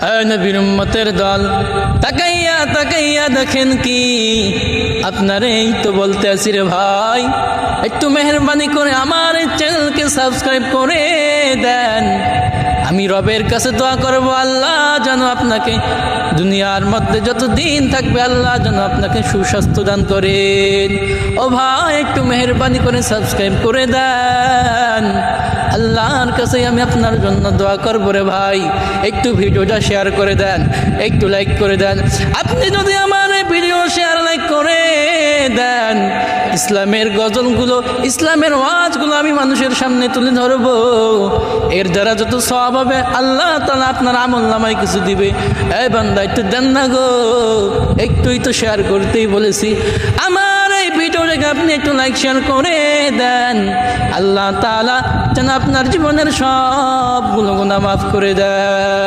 নবীর উম্মতের দল, তাকাইয়া তাকাইয়া দেখেন কি আপনারেই তো বলতে আছি রে ভাই, একটু মেহরবানি করে আমার এই চ্যানেলকে সাবস্ক্রাইব করে দেন। আমি রবের কাছে দোয়া করব, আল্লাহ যেন আপনাকে দুনিয়ার মধ্যে যত দিন থাকবে আল্লাহ যেন আপনাকে সুস্বাস্থ্য দান করেন। ও ভাই একটু মেহরবানি করে সাবস্ক্রাইব করে দেন। আল্লাহর কাছে আমি আপনার জন্য দোয়া করবো রে ভাই। একটু ভিডিওটা শেয়ার করে দেন, একটু লাইক করে দেন। আপনি যদি আমার এই ভিডিও শেয়ার লাইক করে দেন, ইসলামের গজলগুলো, ইসলামের ওয়াজগুলো আমি মানুষের সামনে তুলে ধরবো। এর দ্বারা যত সওয়াব হবে আল্লাহ তাআলা আপনার আমল নামায় কিছু দিবে। এই বান্দা একটু দেন না গো, একটুই তো শেয়ার করতেই বলেছি। আমার এই ভিডিওটাকে আপনি একটু লাইক শেয়ার করে দেন। আল্লাহ তাআলা যেন আপনার জীবনের সবগুলো গুনাহ মাফ করে দেয়।